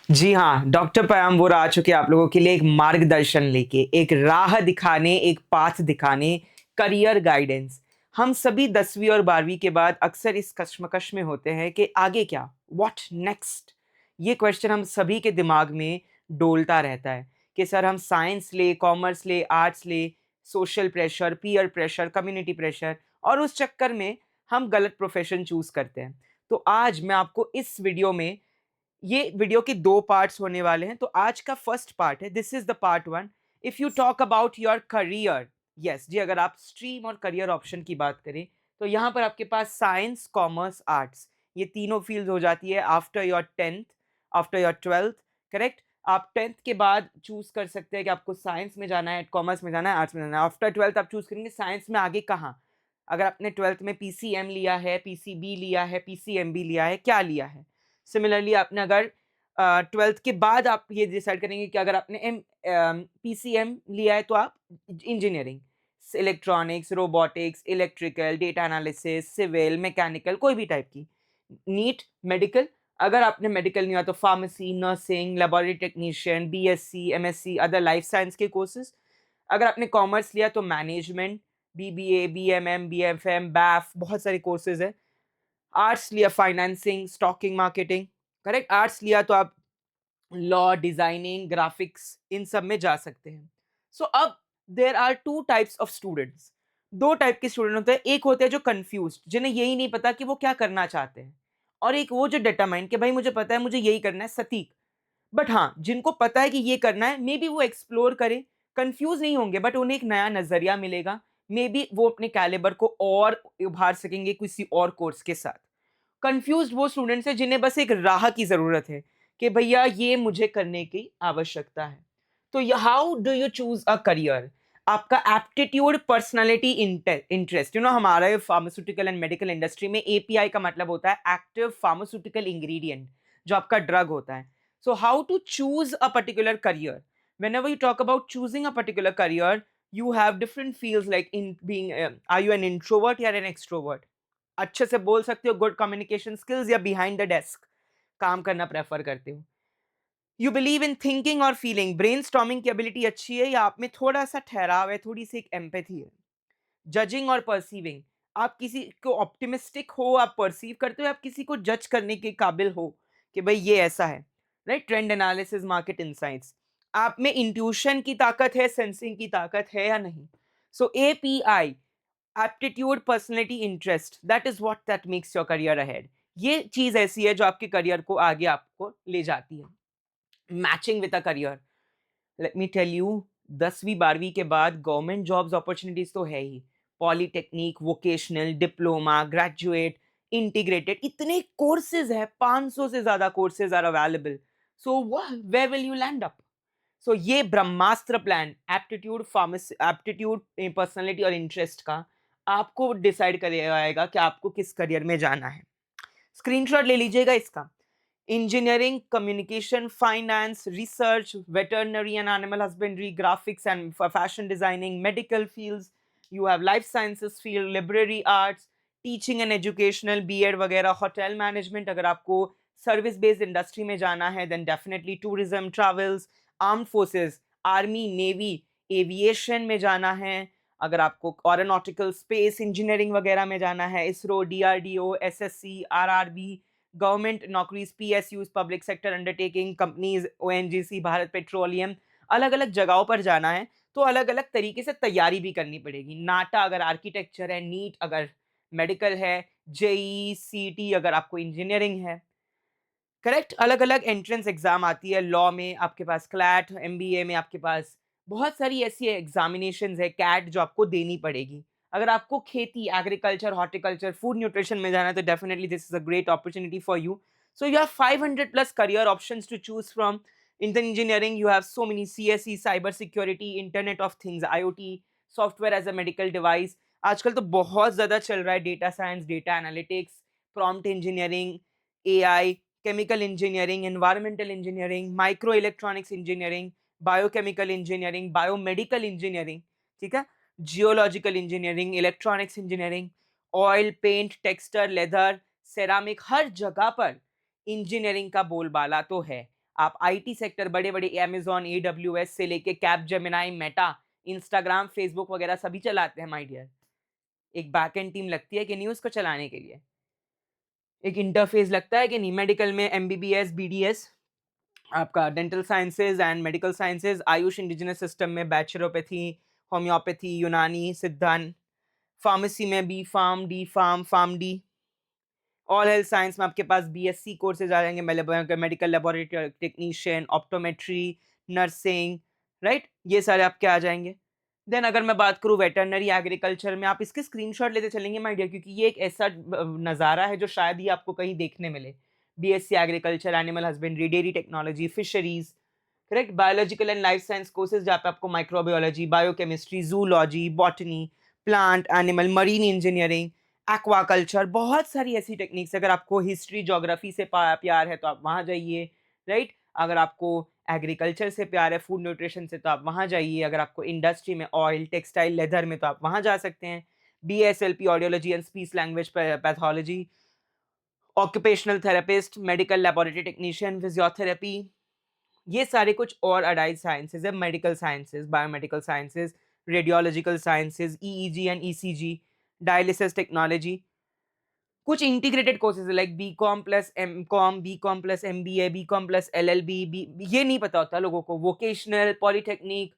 जी हाँ, डॉक्टर पयाम्बुर आ चुके हैं आप लोगों के लिए एक मार्गदर्शन लेके, एक राह दिखाने, एक पाथ दिखाने, करियर गाइडेंस। हम सभी 10वीं और 12वीं के बाद अक्सर इस कश्मकश में होते हैं कि आगे क्या? What next? ये क्वेश्चन हम सभी के दिमाग में डोलता रहता है कि सर हम साइंस लें, कॉमर्स लें, आर्ट्स लें, social pressure, peer pressure, community pressure और उस चक्कर में हम गलत प्रोफ़ेशन चूज़ करते हैं। तो आज मैं आपको इस वीडियो में ये वीडियो के 2 पार्ट्स होने वाले हैं। तो आज का फर्स्ट पार्ट है, this is the part 1। If you talk about your career, yes जी, अगर आप स्ट्रीम और करियर ऑप्शन की बात करें, तो यहाँ पर आपके पास साइंस, कॉमर्स, आर्ट्स ये तीनों फ़ील्ड्स हो जाती है after your 10th, after your 12th, correct? आप 10th के बाद चूज़ कर सकते हैं कि आपको साइंस में जाना है, कॉमर्स में जाना है, आर्ट्स में जाना है। आफ्टर 12th आप चूज़ करेंगे साइंस में आगे कहाँ? अगर आपने 12th में पीसीएम लिया है, पीसीबी लिया है, पीसीएमबी लिया है, क्या लिया है? सिमिलरली आपने अगर 12th के बाद आप ये डिसाइड करेंगे कि अगर आपने पीसीएम लिया है तो आप engineering, electronics, robotics, electrical, data analysis, civil, mechanical कोई भी टाइप की। नीट, मेडिकल, अगर आपने मेडिकल नहीं लिया तो pharmacy, nursing, laboratory technician, BSc, MSc, other life science के कोर्सेज़। अगर आपने कॉमर्स लिया तो management, BBA, BMM, BFM, BAF बहुत सारे कोर्सेज़ हैं। आर्ट्स लिया financing, stocking, marketing, correct? Arts लिया तो आप लॉ, डिजाइनिंग, ग्राफिक्स इन सब में जा सकते हैं। सो अब there are 2 types of students. 2 type के स्टूडेंट होते हैं। एक होते हैं जो कन्फ्यूज्ड, जिन्हें यही नहीं पता कि वो क्या करना चाहते हैं, और एक वो जो डिटरमाइंड कि भाई मुझे पता है मुझे यही करना है, सटीक। बट हाँ, जिनको पता है कि ये करना है, मे बी वो एक्सप्लोर करें, कंफ्यूज नहीं होंगे, बट उन्हें एक नया नजरिया मिलेगा। मे बी वो अपने कैलिबर को और उभार सकेंगे किसी और कोर्स के साथ। कंफ्यूज्ड वो स्टूडेंट्स हैं जिन्हें बस एक राह की ज़रूरत है कि भैया ये मुझे करने की आवश्यकता है। तो how do you choose a career? आपका एप्टीट्यूड, पर्सनैलिटी, इंटरेस्ट, हमारे फार्मास्यूटिकल एंड मेडिकल इंडस्ट्री में एपीआई का मतलब होता है एक्टिव फार्मास्यूटिकल इंग्रेडिएंट, जो आपका ड्रग होता है। So how to choose a particular career? Whenever you talk about choosing a particular career, you have different fields like in being, are you an introvert or an extrovert? अच्छे से बोल सकते हो, good communication skills, या behind the desk काम करना prefer करते हो? यू बिलीव इन थिंकिंग और फीलिंग, ब्रेनस्टॉर्मिंग की एबिलिटी अच्छी है या आप में थोड़ा सा ठहराव है, थोड़ी सी एक एम्पैथी है? जजिंग और परसीविंग, आप किसी को ऑप्टिमिस्टिक हो, आप परसीव करते हो, आप किसी को जज करने के काबिल हो कि भाई ये ऐसा है, right? Trend analysis, market insights, आप में इंट्यूशन की ताकत है, सेंसिंग की ताकत है या नहीं? So API, aptitude, personality, interest, that is what that makes your career ahead. ये चीज ऐसी है जो आपके करियर को आगे आपको ले जाती है। Matching with a career, let me tell you, 10वीं 12वीं के बाद गवर्नमेंट जॉब्स अपॉर्चुनिटीज तो है ही। Polytechnic, vocational, diploma, graduate, integrated, इतने कोर्सेज है, 500 से ज्यादा courses are available. So where will you land up? So ये Brahmastra plan, aptitude, pharmacy, aptitude, personality और इंटरेस्ट का आपको डिसाइड करेगा कि आपको किस करियर में जाना है। स्क्रीनशॉट ले लीजिएगा इसका। Engineering, communication, finance, research, veterinary and animal husbandry, graphics and fashion designing, medical fields, you have life sciences field, library arts, teaching and educational, BEd वगैरह, होटल मैनेजमेंट, अगर आपको सर्विस बेस्ड इंडस्ट्री में जाना है then definitely tourism, travels, arm forces, army, navy, aviation में जाना है, अगर आपको ऑरोनॉटिकल, स्पेस इंजीनियरिंग वगैरह में जाना है, ISRO, DRDO, SSC, RRB, government नौकरीज, PSUs, public sector undertaking, companies, ONGC, Bharat Petroleum, अलग अलग जगहों पर जाना है, तो अलग अलग तरीके से तैयारी भी करनी पड़ेगी। नाटा अगर आर्किटेक्चर है, नीट अगर मेडिकल है, जेई, सीटी अगर आपको इंजीनियरिंग है, करेक्ट? अलग अलग एंट्रेंस एग्जाम आती है। लॉ में आपके पास क्लैट, एमबीए में आपके पास बहुत सारी ऐसी एग्जामिनेशंस है, कैट, जो आपको देनी पड़ेगी। अगर आपको खेती, एग्रीकल्चर, हॉर्टिकल्चर, फूड न्यूट्रिशन में जाना है तो definitely this is a great opportunity for you. So you have 500 plus career options to choose from. In the engineering you have so many, CSE, cyber security, internet of things, IOT, software as a medical device, आजकल तो बहुत ज्यादा चल रहा है, data science, data analytics, prompt engineering, AI, chemical engineering, environmental engineering, micro electronics engineering, biochemical engineering, biomedical engineering, ठीक है, geological engineering, electronics engineering, oil, paint, texture, leather, ceramic, हर जगह पर इंजीनियरिंग का बोलबाला तो है। आप आईटी सेक्टर बड़े बड़े Amazon, AWS से लेके कैपजेमिनी, मेटा, इंस्टाग्राम, फेसबुक वगैरह सभी चलाते हैं माय डियर। एक बैकएंड टीम लगती है कि नहीं उसको चलाने के लिए, एक इंटरफेस लगता है कि नहीं। मेडिकल में एमबीबीएस, बीडीएस, आपका dental sciences and medical sciences, Ayush indigenous system में बैचलोपैथी, होम्योपैथी, यूनानी, सिद्धांत, फार्मेसी में B pharm, D pharm, pharm D, all health science में आपके पास बीएससी कोर्सेज आ जाएंगे, medical laboratory technician, optometry, nursing, right, ये सारे आपके आ जाएंगे। देन अगर मैं बात करूँ वेटरनरी एग्रीकल्चर में, आप इसके स्क्रीनशॉट लेते चलेंगे माय डियर, क्योंकि ये एक ऐसा नज़ारा है जो शायद ही आपको कहीं देखने मिले। BSc agriculture, animal husbandry, dairy technology, fisheries, correct, biological and life science courses जहाँ पे आपको microbiology, biochemistry, zoology, botany, plant animal, marine engineering, aquaculture, बहुत सारी ऐसी टेक्निक्स। अगर आपको हिस्ट्री ज्योग्राफी से प्यार है तो आप वहाँ जाइए, राइट। अगर आपको एग्रीकल्चर से प्यार है, फूड न्यूट्रिशन से, तो आप वहाँ जाइए। अगर आपको इंडस्ट्री में ऑयल, टेक्सटाइल, लेदर में, तो आप वहाँ जा सकते हैं। BSLP audiology and speech language pathology, occupational therapist, medical laboratory technician, physiotherapy, ये सारे कुछ और अडाइड साइंसेज है। Medical sciences, biomedical sciences, radiological sciences, EEG and ECG, dialysis technology, कुछ integrated courses like BCom plus MCom, BCom plus MBA, BCom plus LLB, ये नहीं पता होता लोगों को। वोकेशनल, पॉलीटेक्निक,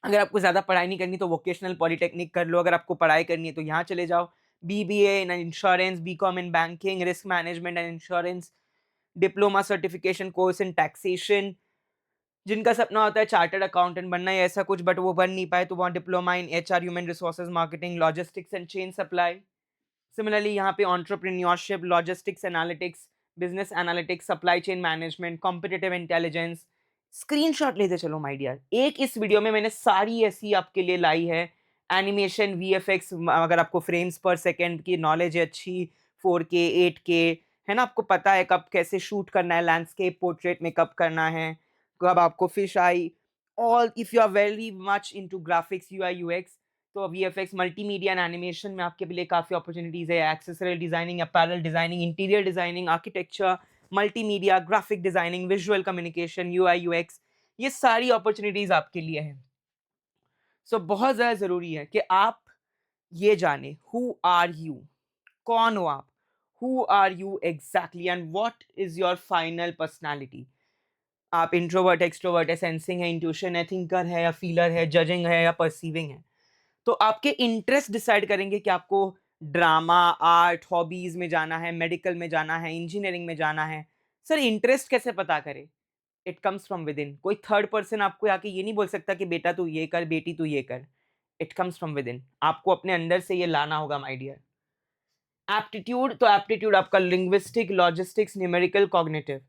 अगर आपको ज़्यादा पढ़ाई नहीं करनी तो वोकेशनल पॉलीटेक्निक कर लो, अगर आपको पढ़ाई करनी है तो यहाँ चले जाओ। BBA in insurance, BCom in banking, risk management and insurance, diploma certification course in taxation. जिनका सपना होता है चार्टर्ड अकाउंटेंट बनना या ऐसा कुछ, बट वो बन नहीं पाए, तो वहाँ diploma in HR, human resources marketing, logistics and chain supply. Similarly यहाँ पे entrepreneurship, logistics analytics, business analytics, supply chain management, competitive intelligence. Screenshot लेते चलो माय डियर। एक इस वीडियो में मैंने सारी ऐसी आपके लिए लाई है। एनिमेशन, VFX, अगर आपको फ्रेम्स पर सेकेंड की नॉलेज है अच्छी, 4K, 8K, है ना, आपको पता है कब कैसे शूट करना है, लैंडस्केप, पोर्ट्रेट में कब करना है, कब आपको फिश आई, all, if you are very much into graphics, UI UX, तो VFX, मल्टीमीडिया एंड एनिमेशन में आपके लिए काफ़ी अपॉर्चुनिटीज़ है। Accessory designing, apparel designing, interior designing, architecture, multimedia, graphic designing, visual communication, UI UX, ये सारी अपॉर्चुनिटीज़ आपके लिए हैं। सो बहुत ज़्यादा ज़रूरी है कि आप ये जाने हु आर यू, कौन हो आप, who are you exactly, and what is your final personality. आप इंट्रोवर्ट, एक्सट्रोवर्ट है, सेंसिंग है, इंट्यूशन है, थिंकर है या फीलर है, जजिंग है या परसीविंग है। तो आपके इंटरेस्ट डिसाइड करेंगे कि आपको ड्रामा, आर्ट, हॉबीज में जाना है, मेडिकल में जाना है, इंजीनियरिंग में जाना है। सर इंटरेस्ट कैसे पता करें? It comes from with in. कोई थर्ड पर्सन आपको आके ये नहीं बोल सकता कि बेटा तू ये कर, बेटी तू ये कर। It comes from within. आपको अपने अंदर से ये लाना होगा माय डियर। एप्टीट्यूड, तो एप्टीट्यूड आपका linguistic, logistics, numerical, cognitive.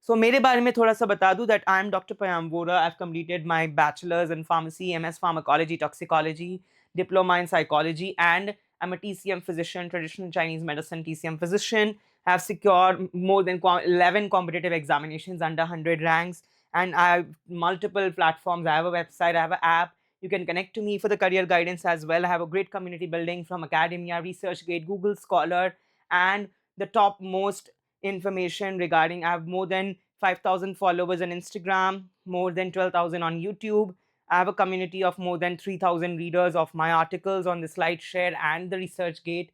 So मेरे बारे में थोड़ा सा बता दूं that I am doctor Payam Vora. I have completed my bachelors in pharmacy, MS pharmacology, toxicology, diploma in psychology, and I'm a TCM physician, traditional Chinese medicine TCM physician. I have secured more than 11 competitive examinations under 100 ranks, and I have multiple platforms. I have a website, I have an app. You can connect to me for the career guidance as well. I have a great community building from academia, ResearchGate, Google Scholar, and the top most information regarding. I have more than 5,000 followers on Instagram, more than 12,000 on YouTube. I have a community of more than 3,000 readers of my articles on the SlideShare and the ResearchGate.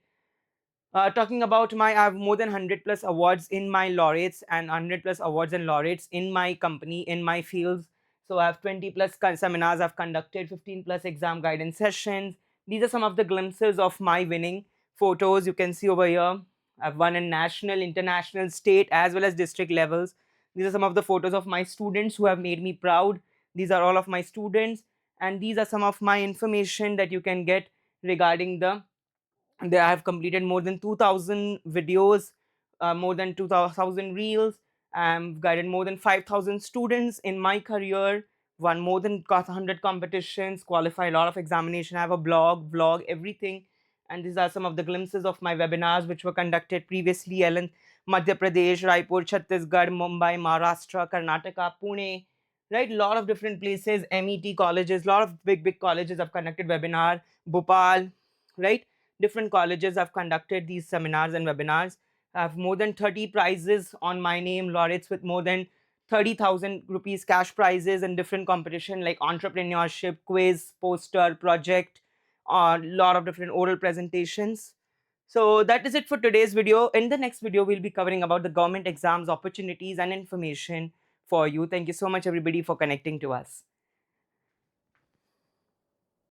Talking about I have more than 100 plus awards in my laureates and 100 plus awards and laureates in my company, in my fields. So I have 20 plus seminars I've conducted, 15 plus exam guidance sessions. These are some of the glimpses of my winning photos you can see over here. I've won in national, international, state, as well as district levels. These are some of the photos of my students who have made me proud. These are all of my students, and these are some of my information that you can get regarding I have completed more than 2,000 videos, more than 2,000 reels. I've guided more than 5,000 students in my career, won more than 100 competitions, qualified a lot of examination. I have a blog, vlog, everything. And these are some of the glimpses of my webinars which were conducted previously in Madhya Pradesh, Raipur, Chhattisgarh, Mumbai, Maharashtra, Karnataka, Pune, right? A lot of different places, MET colleges, a lot of big colleges have conducted webinar, Bhopal, right? Different colleges have conducted these seminars and webinars. I have more than 30 prizes on my name, laureates with more than 30,000 rupees cash prizes and different competition like entrepreneurship, quiz, poster, project, a lot of different oral presentations. So that is it for today's video. In the next video, we'll be covering about the government exams, opportunities and information for you. Thank you so much everybody for connecting to us.